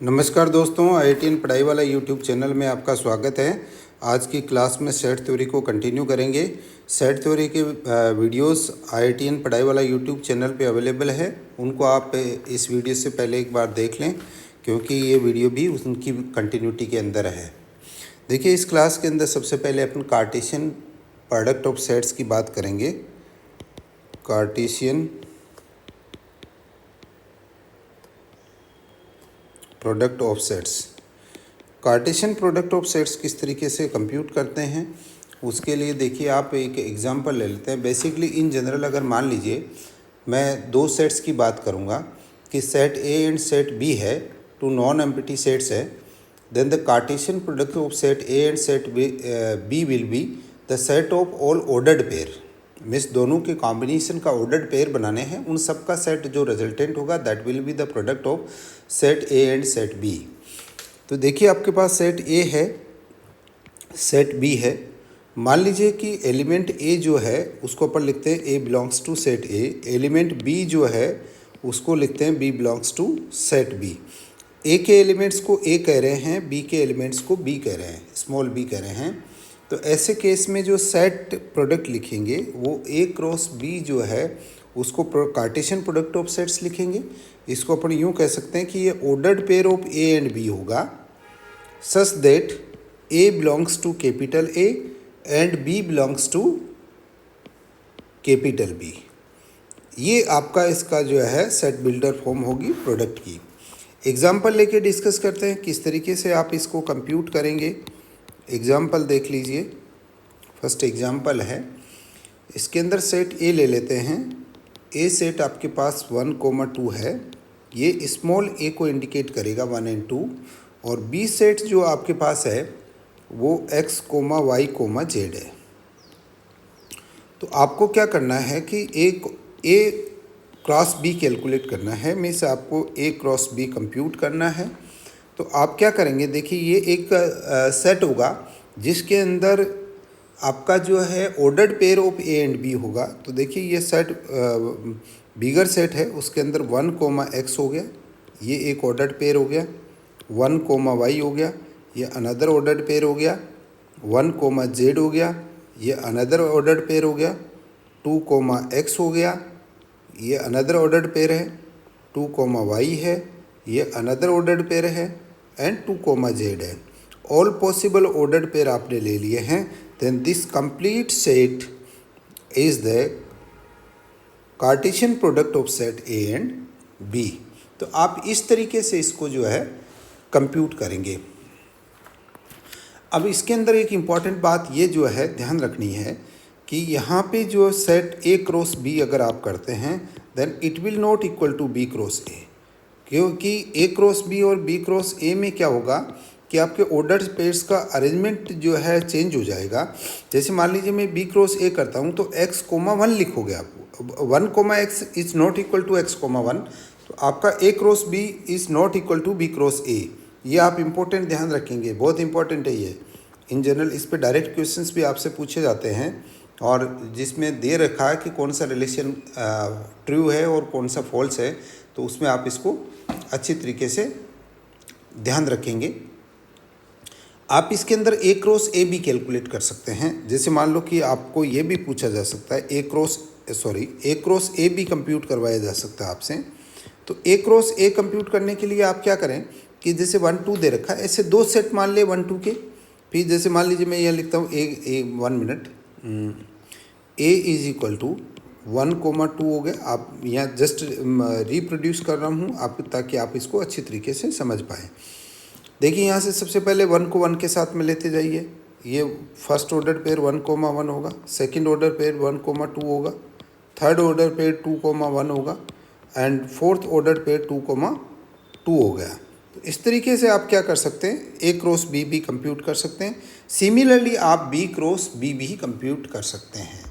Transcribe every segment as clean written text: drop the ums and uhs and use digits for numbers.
नमस्कार दोस्तों, IITN पढ़ाई वाला यूट्यूब चैनल में आपका स्वागत है। आज की क्लास में सेट थ्योरी को कंटिन्यू करेंगे। सेट थ्योरी के वीडियोस IITN पढ़ाई वाला यूट्यूब चैनल पे अवेलेबल है। उनको आप इस वीडियो से पहले एक बार देख लें, क्योंकि ये वीडियो भी उनकी कंटिन्यूटी के अंदर है। देखिए, इस क्लास के अंदर सबसे पहले अपन कार्टेशियन प्रोडक्ट ऑफ सेट्स की बात करेंगे। Cartesian product of sets. Cartesian product of sets किस तरीके से कंप्यूट करते हैं, उसके लिए देखिए आप एक एग्जांपल ले लेते हैं। बेसिकली इन जनरल अगर मान लीजिए मैं दो सेट्स की बात करूंगा कि set A and set B है, टू नॉन एम्प्टी सेट्स है, then the Cartesian product of set A and set B will be the set of all ordered pair. Means दोनों के कॉम्बिनेशन का ऑर्डर्ड पेयर बनाने हैं, उन सब का सेट जो रिजल्टेंट होगा that will be the product of set A and set B. तो देखिए आपके पास सेट ए है, सेट बी है। मान लीजिए कि एलिमेंट ए जो है उसको अपन लिखते हैं A belongs to set A, element B जो है उसको लिखते हैं B belongs to set B. A के एलिमेंट्स को ए कह रहे हैं, बी के एलिमेंट्स को बी कह रहे हैं, स्मॉल बी कह रहे हैं। तो ऐसे केस में जो सेट प्रोडक्ट लिखेंगे वो ए क्रॉस बी जो है उसको कार्टेशियन प्रोडक्ट ऑफ सेट्स लिखेंगे। इसको अपन यूँ कह सकते हैं कि ये ordered pair of A and B होगा, such that A belongs to capital A and B belongs to capital B. ये आपका इसका जो है सेट बिल्डर फॉर्म होगी प्रोडक्ट की। एग्जाम्पल लेके डिस्कस करते हैं किस तरीके से आप इसको कंप्यूट करेंगे। एग्जाम्पल देख लीजिए। फर्स्ट एग्जाम्पल है, इसके अंदर सेट ए ले लेते हैं। ए सेट आपके पास 1,2 है, ये स्मॉल ए को इंडिकेट करेगा 1 एंड 2। और बी सेट जो आपके पास है वो x, y, z है। तो आपको क्या करना है कि ए क्रॉस बी कैलकुलेट करना है, मीन्स आपको ए क्रॉस बी कंप्यूट करना है। तो आप क्या करेंगे, देखिए ये एक सेट होगा जिसके अंदर आपका जो है ordered pair of A and B होगा। तो देखिए ये सेट बिगर सेट है, उसके अंदर 1, x हो गया, ये एक ऑर्डर्ड पेयर हो गया। 1, y हो गया, ये अनदर ऑर्डर्ड पेयर हो गया। 1, z हो गया, ये अनदर ऑर्डर्ड पेयर हो गया। 2, x हो गया, ये अनदर ऑर्डर्ड पेयर है। 2, y है, ये अनदर ऑर्डर्ड पेयर है। एंड 2, z है। ऑल पॉसिबल ऑर्डर्ड पेयर आपने ले लिए हैं। Then this complete set is the Cartesian product of set A and B. तो आप इस तरीके से इसको जो है कंप्यूट करेंगे। अब इसके अंदर एक इम्पॉर्टेंट बात ये जो है ध्यान रखनी है कि यहाँ पे जो सेट ए क्रॉस बी अगर आप करते हैं then it will not equal to B cross A, क्योंकि ए क्रॉस बी और बी क्रॉस ए में क्या होगा कि आपके ऑर्डर पेयर्स का अरेंजमेंट जो है चेंज हो जाएगा। जैसे मान लीजिए मैं बी क्रॉस ए करता हूँ तो x, 1 लिखोगे आप। 1, x is not equal to x, 1। तो आपका A cross B is not equal to B cross A. ये आप इंपॉर्टेंट ध्यान रखेंगे, बहुत इंपॉर्टेंट है ये। इन जनरल इस पे डायरेक्ट क्वेश्चंस भी आपसे पूछे जाते हैं, और जिसमें दे रखा है कि कौन सा रिलेशन ट्रू है और कौन सा फॉल्स है, तो उसमें आप इसको अच्छी तरीके से ध्यान रखेंगे। आप इसके अंदर ए क्रॉस ए भी कैलकुलेट कर सकते हैं। जैसे मान लो कि आपको ये भी पूछा जा सकता है ए क्रॉस ए भी कंप्यूट करवाया जा सकता है आपसे। तो ए क्रॉस ए कंप्यूट करने के लिए आप क्या करें कि जैसे 1, 2 दे रखा है, ऐसे दो सेट मान ले 1, 2 के। फिर जैसे मान लीजिए मैं यह लिखता हूँ ए 1 minute, A is equal to 1, 2 हो गया। आप यहाँ जस्ट रिप्रोड्यूस कर रहा हूँ आप, ताकि आप इसको अच्छी तरीके से समझ पाएँ। देखिए यहाँ से सबसे पहले 1 को 1 के साथ में लेते जाइए। ये फर्स्ट ऑर्डर पेयर 1, 1 होगा, सेकंड ऑर्डर पेयर 1, 2 होगा, थर्ड ऑर्डर पेयर 2, 1 होगा, एंड फोर्थ ऑर्डर पेयर 2, 2 हो गया। तो इस तरीके से आप क्या कर सकते हैं, ए क्रॉस बी भी कंप्यूट कर सकते हैं। सिमिलरली आप बी क्रॉस बी भी कंप्यूट कर सकते हैं।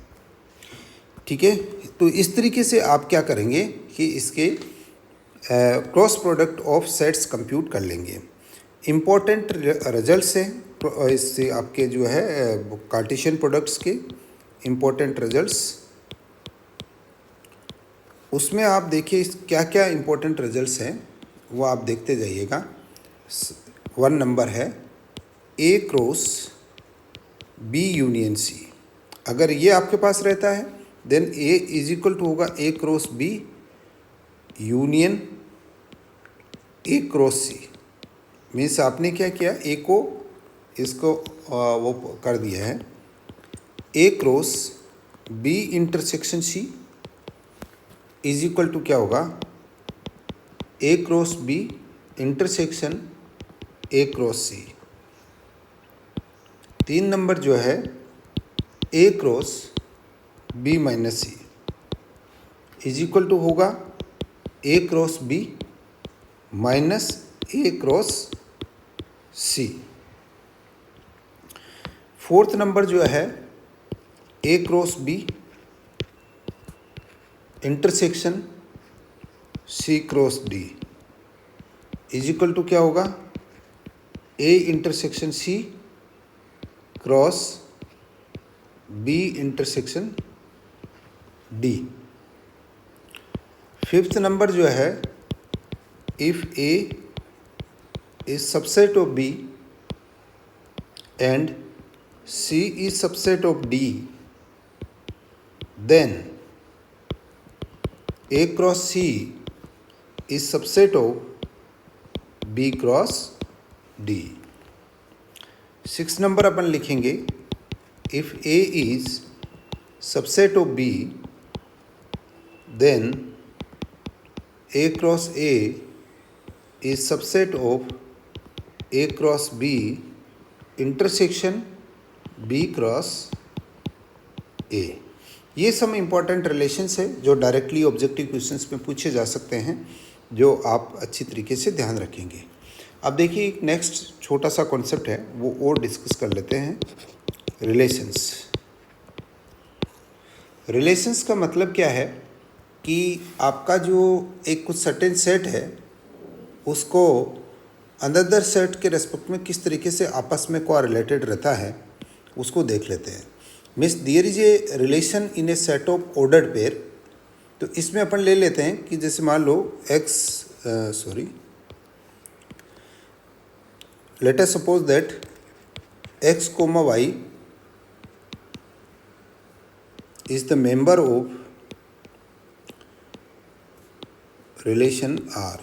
ठीक है, तो इस तरीके से आप क्या करेंगे कि इसके cross product of sets compute कर लेंगे। इम्पोर्टेंट रिजल्ट्स हैं इससे आपके जो है कार्टेशियन प्रोडक्ट्स के इम्पोर्टेंट रिजल्ट्स, उसमें आप देखिए क्या क्या इम्पोर्टेंट रिजल्ट्स हैं वो आप देखते जाइएगा। वन नंबर है A cross B union C. अगर ये आपके पास रहता है then A is equal to होगा A cross B union A cross C. Means आपने क्या किया, ए को इसको वो कर दिया है A cross B intersection C is equal to क्या होगा, A cross B intersection A cross C. 3 number जो है A cross B minus C is equal to होगा A cross B minus A cross C. 4th number जो है A cross B intersection C cross D is equal to क्या होगा, A intersection C cross B intersection D. 5th number जो है if A is subset of B and C is subset of D then A cross C is subset of B cross D. 6 number अपन लिखेंगे if A is subset of B then A cross A is subset of A cross B intersection B cross A. ये सब important relations है जो directly objective questions में पूछे जा सकते हैं, जो आप अच्छी तरीके से ध्यान रखेंगे। अब देखिए एक नेक्स्ट छोटा सा कॉन्सेप्ट है वो और डिस्कस कर लेते हैं, रिलेशंस। रिलेशंस का मतलब क्या है कि आपका जो एक कुछ सर्टेन सेट है उसको अनदर सेट के रेस्पेक्ट में किस तरीके से आपस में कोरिलेटेड रहता है उसको देख लेते हैं। Means there is a relation in a set of ordered pair. तो इसमें अपन ले लेते हैं कि जैसे मान लो let us suppose that x, y is the member of relation R.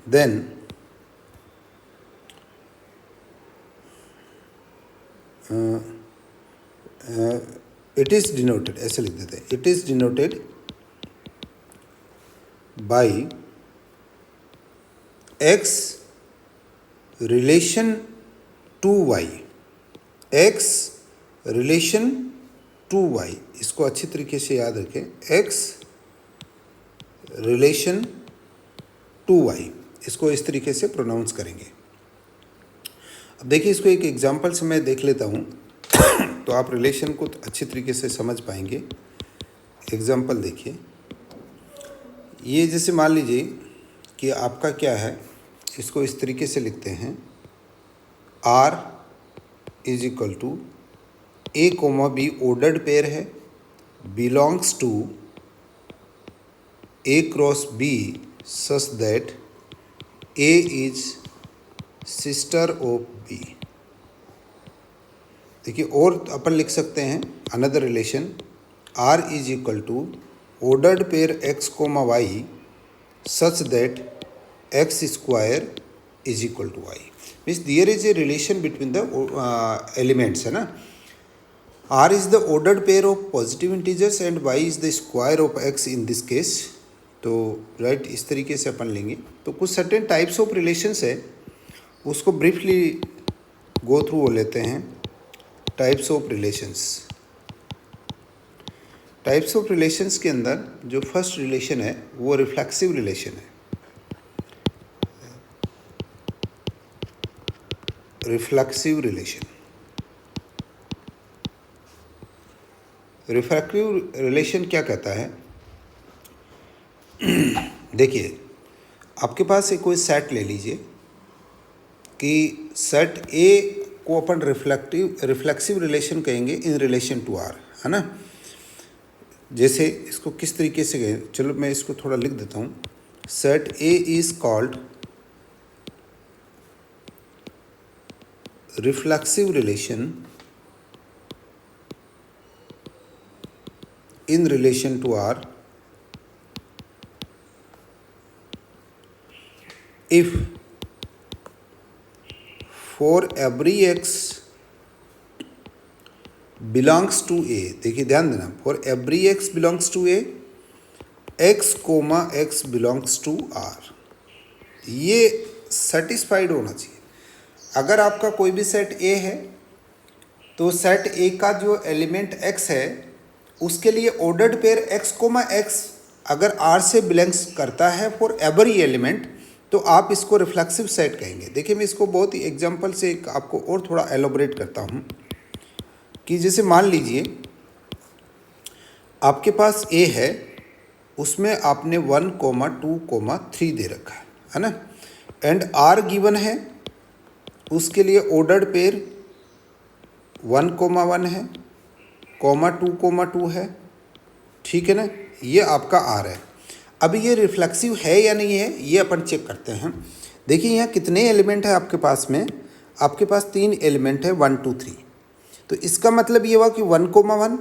Then it is denoted, ऐसे लिख देते हैं, it is denoted by x relation to y, x relation to y। इसको अच्छी तरीके से याद रखें, x relation to y, इसको इस तरीके से प्रोनाउंस करेंगे। अब देखिए इसको एक एग्जांपल से मैं देख लेता हूँ तो आप रिलेशन को अच्छी तरीके से समझ पाएंगे। एग्जांपल देखिए, ये जैसे मान लीजिए कि आपका क्या है, इसको इस तरीके से लिखते हैं R is equal to A comma B ordered pair है, belongs to A cross B such that A is sister of B. देखिए और अपन लिख सकते हैं another relation R is equal to ordered pair x comma y such that x square is equal to y. Means there is a relation between the elements, है ना। R is the ordered pair of positive integers and y is the square of x in this case. तो right इस तरीके से अपन लेंगे। तो कुछ certain types of relations है, उसको ब्रीफली गो थ्रू हो लेते हैं। Types of relations, types of relations के अंदर जो फर्स्ट रिलेशन है वो रिफ्लेक्सिव रिलेशन है। रिफ्लेक्सिव रिलेशन, रिफ्लेक्सिव रिलेशन क्या कहता है, देखिए आपके पास एक कोई सेट ले लीजिए कि सेट ए को अपन रिफ्लेक्सिव रिलेशन कहेंगे इन रिलेशन टू आर, है ना। जैसे इसको किस तरीके से कहें, चलो मैं इसको थोड़ा लिख देता हूँ। set A is called reflexive relation in relation to R if for every x belongs to A, देखिए ध्यान देना, for every x belongs to A, x comma x belongs to R, ये सेटिस्फाइड होना चाहिए। अगर आपका कोई भी सेट A है तो सेट A का जो एलिमेंट x है उसके लिए ordered pair x comma x अगर R से बिलोंग्स करता है फॉर एवरी एलिमेंट, तो आप इसको रिफ्लेक्सिव सेट कहेंगे। देखिए मैं इसको बहुत ही एग्जांपल से आपको और थोड़ा एलोबरेट करता हूँ कि जैसे मान लीजिए आपके पास A है, उसमें आपने 1, 2, 3 दे रखा है ना, एंड R गिवन है, उसके लिए ऑर्डर्ड पेयर 1, 1 है, 2, 2 है, ठीक है ना, ये आपका R है। अब ये रिफ्लेक्सिव है या नहीं है ये अपन चेक करते हैं। देखिए यहाँ कितने एलिमेंट है आपके पास में, आपके पास 3 एलिमेंट है 1, 2, 3, तो इसका मतलब ये हुआ कि 1, 1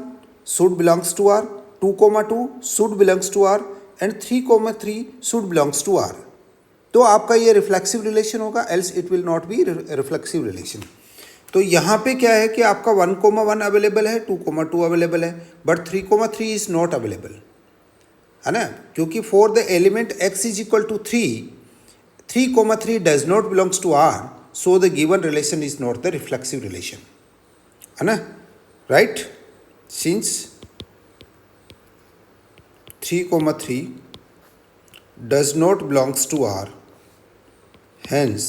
should belongs to R, 2, 2 should belongs to R and 3, 3 should belongs to R। तो आपका ये रिफ्लेक्सिव रिलेशन होगा, else it will not be reflexive relation. तो यहाँ पे क्या है कि आपका 1, 1 अवेलेबल है, 2, 2 अवेलेबल है, बट 3, 3 इज नॉट अवेलेबल, है ना, क्योंकि for the element x is equal to 3, 3, 3 does not belongs to R, so the given relation is not the reflexive relation, है ना, right. Since 3, 3 does not belongs to R, hence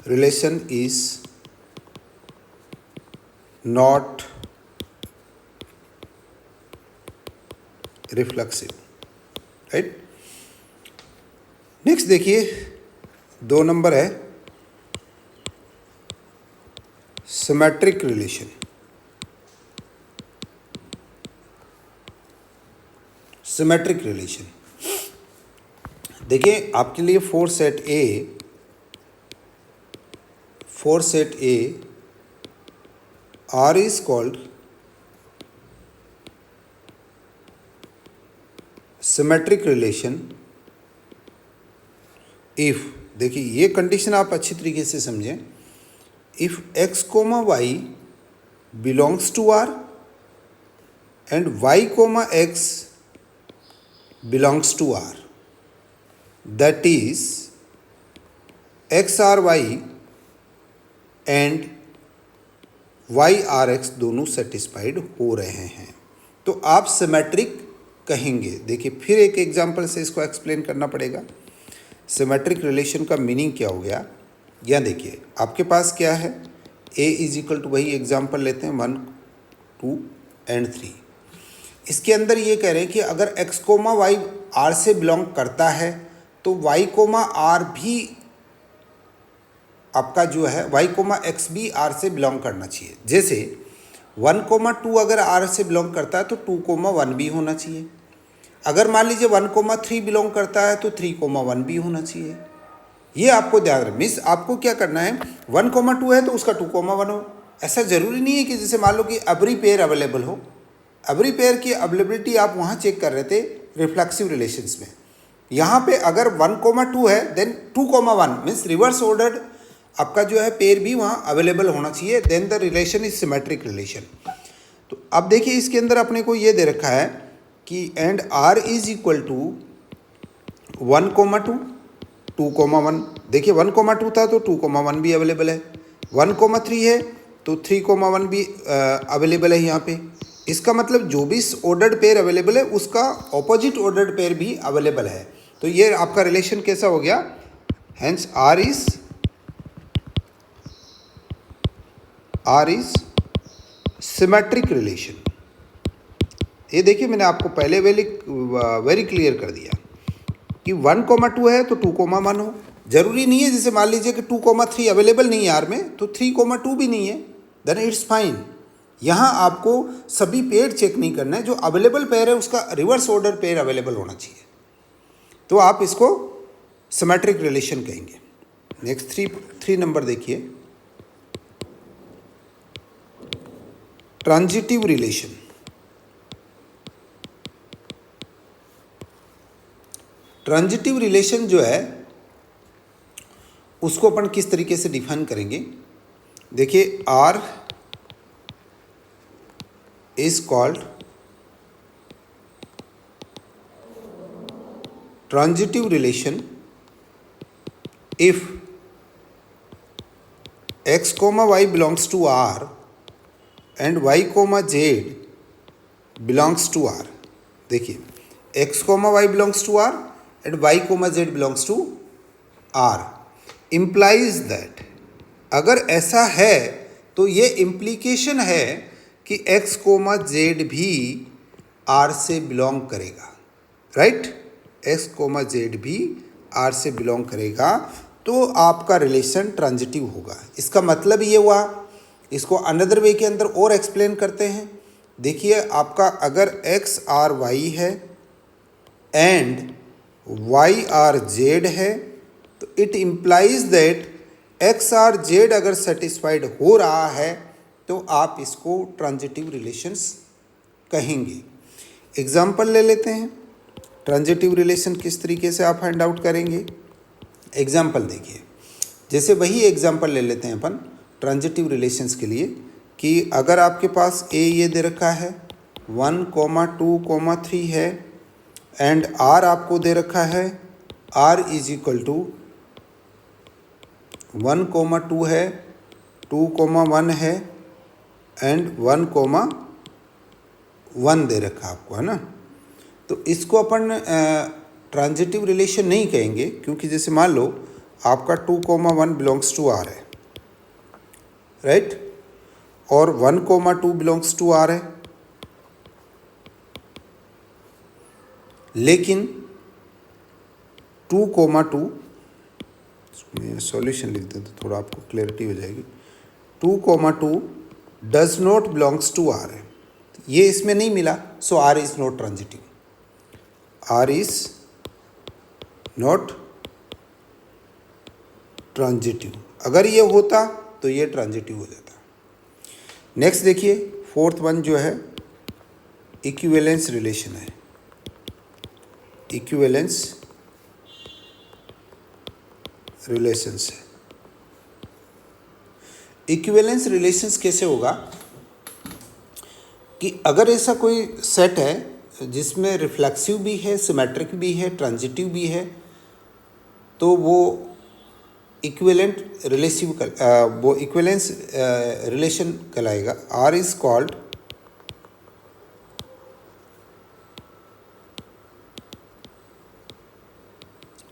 relation is not reflexive, right. Next देखिए 2 number है symmetric relation. Symmetric relation देखिए आपके लिए for set A R is called symmetric relation if, देखिए ये condition आप अच्छी तरीके से समझें, if x, y belongs to R and y, x belongs to R, that is x R y and y R x दोनों satisfied हो रहे हैं, तो आप सिमेट्रिक कहेंगे। देखिए फिर एक एग्जांपल से इसको एक्सप्लेन करना पड़ेगा। सिमेट्रिक रिलेशन का मीनिंग क्या हो गया, या देखिए आपके पास क्या है, a इज इक्वल टू, वही एग्जांपल लेते हैं 1, 2 एंड 3। इसके अंदर ये कह रहे हैं कि अगर x, y R से बिलोंग करता है तो y, R भी आपका जो है y, x भी R से बिलोंग करना चाहिए। जैसे 1, 2 अगर R से बिलोंग करता है तो 2, 1 भी होना चाहिए। अगर मान लीजिए 1, 3 बिलोंग करता है तो 3, 1 भी होना चाहिए। ये आपको ध्यान रखना, मीन्स आपको क्या करना है, 1, 2 है तो उसका 2, 1 हो। ऐसा ज़रूरी नहीं है कि जैसे मान लो कि एवरी पेयर अवेलेबल हो, एवरी पेयर की अवेलेबिलिटी आप वहाँ चेक कर रहे थे रिफ्लेक्सिव रिलेशंस में। यहाँ पे अगर 1, 2 है देन 2, 1 मीन्स रिवर्स ऑर्डर्ड आपका जो है पेयर भी वहाँ अवेलेबल होना चाहिए, then the relation is symmetric relation. तो अब देखिए इसके अंदर अपने को ये दे रखा है कि and R is equal to 1, 2, 2, 1। देखिए 1, 2 था तो 2, 1 भी अवेलेबल है, 1, 3 है तो 3, 1 भी अवेलेबल है यहाँ पे। इसका मतलब जो भी ऑर्डर्ड पेयर अवेलेबल है उसका ऑपोजिट ऑर्डर्ड पेयर भी अवेलेबल है। तो ये आपका रिलेशन कैसा हो गया, hence R is symmetric relation. ये देखिए मैंने आपको पहले वेरी क्लियर कर दिया कि 1, 2 है तो 2, 1 हो। जरूरी नहीं है जैसे मान लीजिए कि 2, 3 अवेलेबल नहीं है R में तो 3, 2 भी नहीं है, देन इट्स फाइन। यहाँ आपको सभी पेयर चेक नहीं करना है, जो अवेलेबल पेयर है उसका रिवर्स ऑर्डर पेयर अवेलेबल होना चाहिए। तो आप इसको सिमेट्रिक रिलेशन कहेंगे। नेक्स्ट थ्री नंबर देखिए, ट्रांजिटिव रिलेशन। ट्रांजिटिव रिलेशन जो है उसको अपन किस तरीके से डिफाइन करेंगे, देखिए R is called transitive relation if x, y belongs to R and y, z belongs to R। देखिए x, y belongs to R and y, z belongs to R implies that, अगर ऐसा है तो ये implication है कि x, z भी R से बिलोंग करेगा, राइट। x, z भी R से बिलोंग करेगा तो आपका रिलेशन ट्रांजिटिव होगा। इसका मतलब ये हुआ, इसको अनदर वे के अंदर और एक्सप्लेन करते हैं। देखिए आपका अगर x r y है एंड y r z है तो it implies that x r z अगर सेटिस्फाइड हो रहा है तो आप इसको ट्रांजिटिव रिलेशंस कहेंगे। एग्जाम्पल ले लेते हैं, ट्रांजिटिव रिलेशन किस तरीके से आप फाइंड आउट करेंगे। एग्जाम्पल देखिए, जैसे वही एग्जाम्पल ले लेते हैं अपन ट्रांजिटिव रिलेशंस के लिए कि अगर आपके पास ए ये दे रखा है 1, 2, 3 है एंड आर आपको दे रखा है आर इज इक्वल टू 1, 2 है, 2, 1 है एंड 1, 1 दे रखा आपको, है ना। तो इसको अपन ट्रांजिटिव रिलेशन नहीं कहेंगे क्योंकि जैसे मान लो आपका 2, 1 बिलोंग्स टू आर है, राइट, और 1, 2 बिलोंग्स टू आर है, लेकिन 2, 2 मैं सॉल्यूशन लिख दें तो थोड़ा आपको क्लैरिटी हो जाएगी। 2, 2 does not belongs to R है, ये इसमें नहीं मिला, so R is not transitive. R is not transitive. अगर ये होता तो ये ट्रांजिटिव हो जाता। नेक्स्ट देखिए फोर्थ वन जो है इक्विवेलेंस रिलेशन है। इक्विवेलेंस रिलेशंस है। इक्विवेलेंस रिलेशंस कैसे होगा कि अगर ऐसा कोई सेट है जिसमें रिफ्लेक्सिव भी है, सिमेट्रिक भी है, ट्रांजिटिव भी है, तो वो इक्विवेलेंट वो इक्विवेलेंस रिलेशन कहलाएगा। R is called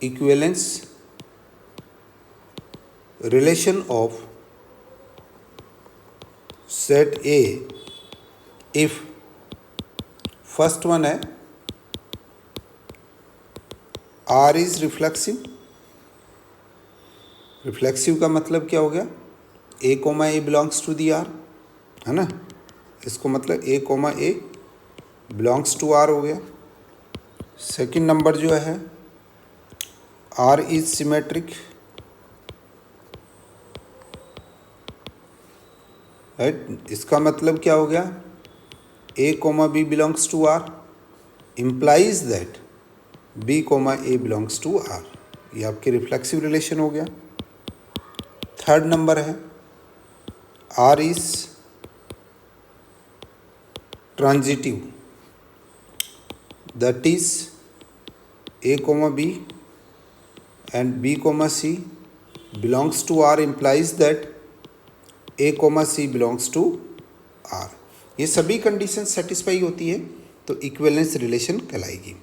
equivalence relation of set A if first one है आर इज रिफ्लेक्सिव। रिफ्लेक्सिव का मतलब क्या हो गया, A comma A belongs to the R, है ना। इसको मतलब A comma A belongs to R हो गया। सेकंड नंबर जो है आर इज सिमेट्रिक, राइट। इसका मतलब क्या हो गया, A comma B belongs to R implies that B comma A belongs to R. ये आपके रिफ्लेक्सिव रिलेशन हो गया। थर्ड नंबर है R is transitive, that is A comma B and B comma C belongs to R implies that A comma C belongs to R. ये सभी condition satisfy होती है तो इक्विवेलेंस रिलेशन कहलाएगी।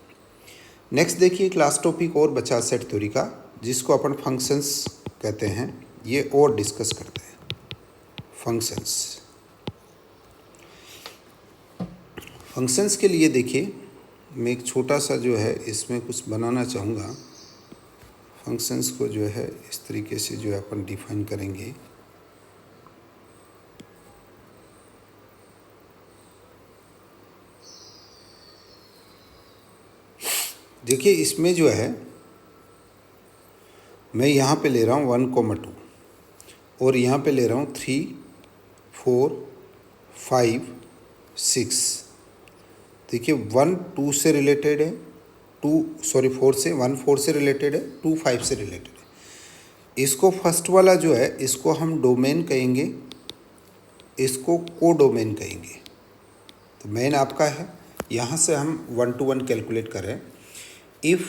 Next देखिए क्लास टॉपिक और बचा सेट थ्योरी का, जिसको अपन फंक्शंस कहते हैं, ये और डिस्कस करते हैं। फंक्शंस के लिए देखिए मैं एक छोटा सा जो है इसमें कुछ बनाना चाहूँगा। फंक्शंस को जो है इस तरीके से जो है अपन डिफाइन करेंगे। देखिए इसमें जो है मैं यहाँ पे ले रहा हूँ 1,2 और यहाँ पे ले रहा हूँ 3, 4, 5, 6। देखिए 1 2 से रिलेटेड है, 4 से 1 4 से रिलेटेड है, 2 5 से रिलेटेड है। इसको फर्स्ट वाला जो है इसको हम डोमेन कहेंगे, इसको को डोमेन कहेंगे। तो मेन आपका है, यहाँ से हम 1 to 1 कैलकुलेट कर रहे हैं। If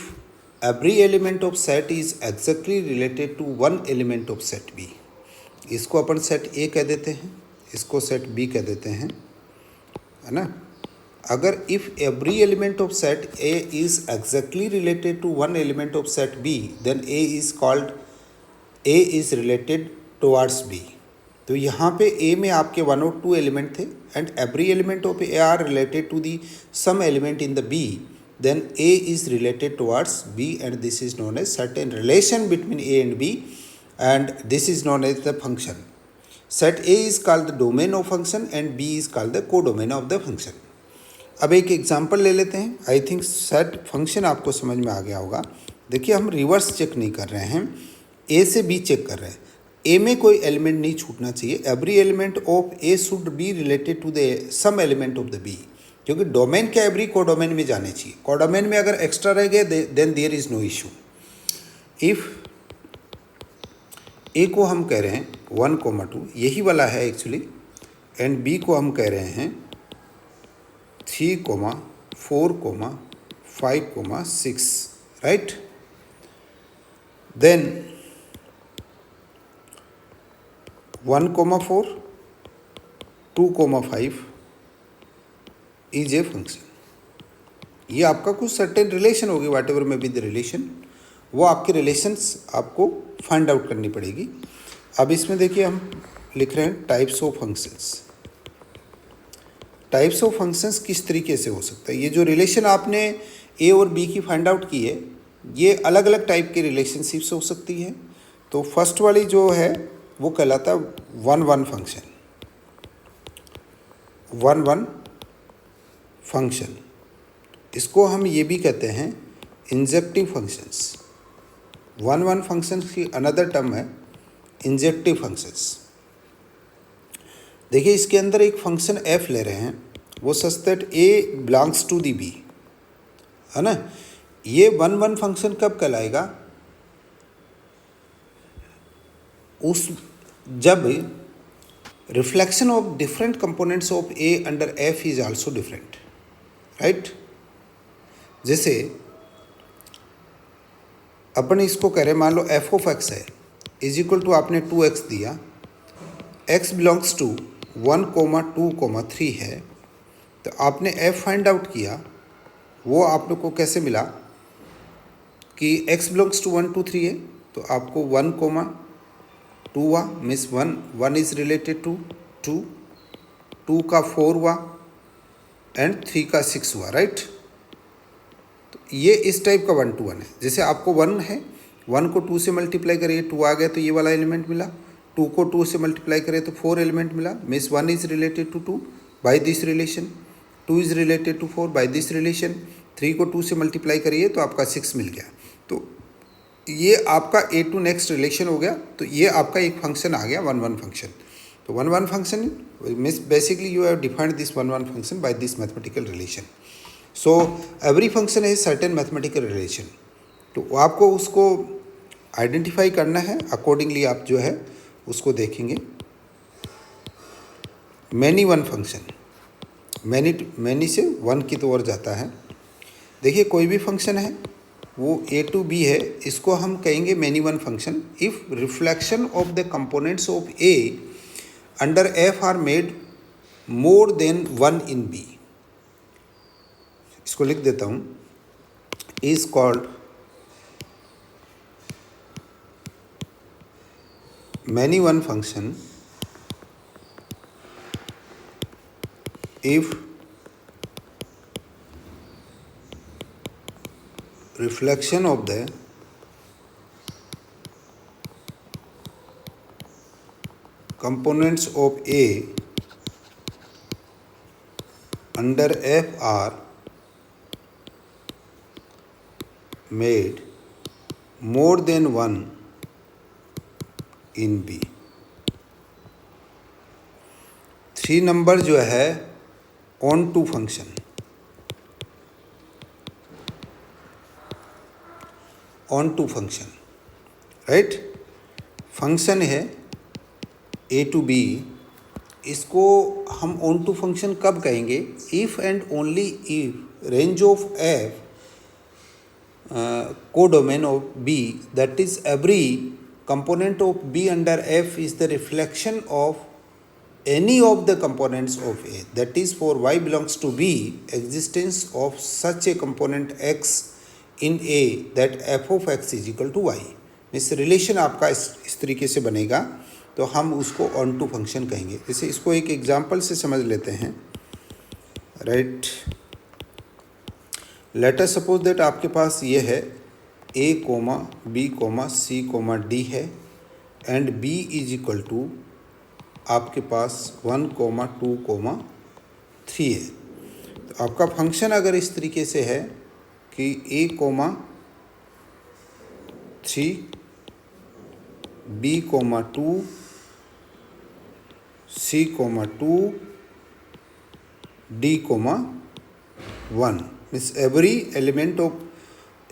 every element of set is exactly related to one element of set B, इसको अपन सेट ए कह देते हैं, इसको सेट बी कह देते हैं, है ना। अगर if every element of set A is exactly related to one element of set B, then A is called A is related towards B. तो यहाँ पे ए में आपके 1 और 2 एलिमेंट थे, and every element of A are related to the some element in the B, then A is related towards B, and this is known as certain relation between A and B, and this is known as the function. Set A is called the domain of function and B is called the codomain of the function. अब एक example ले लेते हैं। I think set function आपको समझ में आ गया होगा। देखिए हम रिवर्स चेक नहीं कर रहे हैं, A से B चेक कर रहे हैं। A में कोई एलिमेंट नहीं छूटना चाहिए। Every element of A should be related to the some element of the B, क्योंकि डोमेन क्या एवरी कोडोमेन में जाने चाहिए। कोडोमेन में अगर एक्स्ट्रा रह गए then there is no issue. If A को हम कह रहे हैं 1,2, यही वाला है एक्चुअली, एंड बी को हम कह रहे हैं 3, 4, 5, 6, right. Then 1,4, 2,5 is a function. ये आपका कुछ सर्टेन रिलेशन होगी, वाट एवर में बी द रिलेशन, वो आपके रिलेशंस आपको फाइंड आउट करनी पड़ेगी। अब इसमें देखिए हम लिख रहे हैं types of functions. Types of functions किस तरीके से हो सकता है। ये जो रिलेशन आपने ए और बी की फाइंड आउट की है, ये अलग अलग टाइप की रिलेशनशिप्स हो सकती है। तो फर्स्ट वाली जो है वो कहलाता है 1-1 फंक्शन। 1-1 फंक्शन, इसको हम ये भी कहते हैं इंजेक्टिव फंक्शंस। 1-1 फंक्शन की अनदर टर्म है इंजेक्टिव फंक्शंस। देखिए इसके अंदर एक फंक्शन f ले रहे हैं, वो such that a belongs to the b, है ना। ये 1-1 फंक्शन कब कहलाएगा, जब reflection of different components of a under f is also different, right. जैसे अपन इसको कह रहे हैं, मान लो f ऑफ x है इज इक्वल टू आपने 2x दिया, x बिलोंग्स टू 1, 2, 3 है, तो आपने f फाइंड आउट किया। वो आप लोग को कैसे मिला कि x बिलोंग्स टू 1, 2, 3 है, तो आपको 1, 2 हुआ, मीन्स 1 इज रिलेटेड टू 2 का 4 हुआ, एंड 3 का 6 हुआ, राइट। तो ये इस टाइप का 1 to 1 है। जैसे आपको 1 है, 1 को 2 से मल्टीप्लाई करिए, 2 आ गया तो ये वाला एलिमेंट मिला। 2 को 2 से मल्टीप्लाई करिए तो 4 एलिमेंट मिला, means 1 is related to 2 by this relation, 2 is related to 4 by this relation, 3 को 2 से मल्टीप्लाई करिए तो आपका 6 मिल गया। तो ये आपका ए टू नेक्स्ट रिलेशन हो गया। तो ये आपका एक फंक्शन आ गया 1-1 फंक्शन। तो 1-1 function means basically you have defined this 1-1 function by this mathematical relation. So every function है सर्टेन मैथमेटिकल रिलेशन, तो आपको उसको आइडेंटिफाई करना है, अकॉर्डिंगली आप जो है उसको देखेंगे। मैनी वन फंक्शन, मैनी से 1 की तो ओर जाता है। देखिए कोई भी फंक्शन है वो a to b है, इसको हम कहेंगे many one function if reflection of the components of a under f are made more than 1 in b। इसको लिख देता हूँ, is called many one function if reflection of the components of A under F are made more than 1 in B. 3 number जो है onto function, onto function, right. Function है a to be, इसको हम on to function कब कहेंगे? If and only if range of F codomain of B, that is every component of B under F is the reflection of any of the components of A. That is, for Y belongs to B, existence of such a component X in A that F of X is equal to Y. इस relation आपका इस तरीके से बनेगा तो हम उसको onto function कहेंगे। जैसे इसको एक एग्जांपल से समझ लेते हैं, right. Let us suppose that आपके पास ये है A, B, C, D है and B is equal to आपके पास 1, 2, 3 है। तो आपका फंक्शन अगर इस तरीके से है कि A, 3, B, 2, C, 2, D, 1, means every element of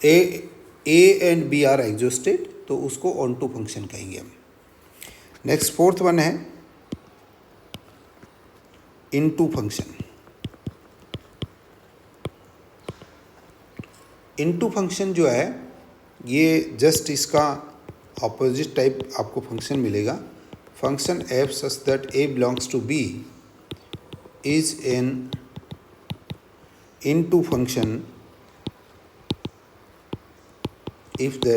A and B are exhausted, तो उसको ऑन टू फंक्शन कहेंगे हम। नेक्स्ट 4th वन है इनटू फंक्शन। इनटू फंक्शन जो है ये जस्ट इसका ऑपोजिट टाइप आपको फंक्शन मिलेगा। Function F such that A belongs to B is an into function if the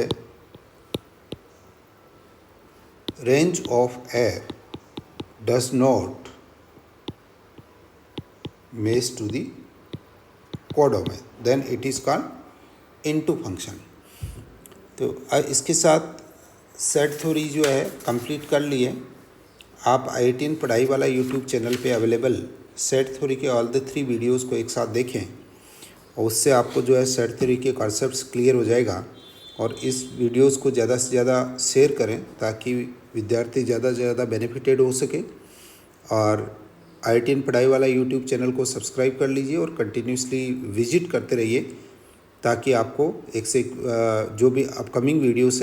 range of F does not match to the codomain, then it is called into function। तो इसके साथ set theory जो है complete कर लिए। आप IITian पढ़ाई वाला यूट्यूब चैनल पे अवेलेबल सेट थ्योरी के ऑल द 3 वीडियोज़ को एक साथ देखें और उससे आपको जो है सेट थ्योरी के कॉन्सेप्ट्स क्लियर हो जाएगा। और इस वीडियोस को ज़्यादा से ज़्यादा शेयर करें ताकि विद्यार्थी ज़्यादा से ज़्यादा बेनिफिटेड हो सके। और IITian पढ़ाई वाला यूट्यूब चैनल को सब्सक्राइब कर लीजिए और कंटिन्यूसली विजिट करते रहिए ताकि आपको एक से एक जो भी अपकमिंग वीडियोस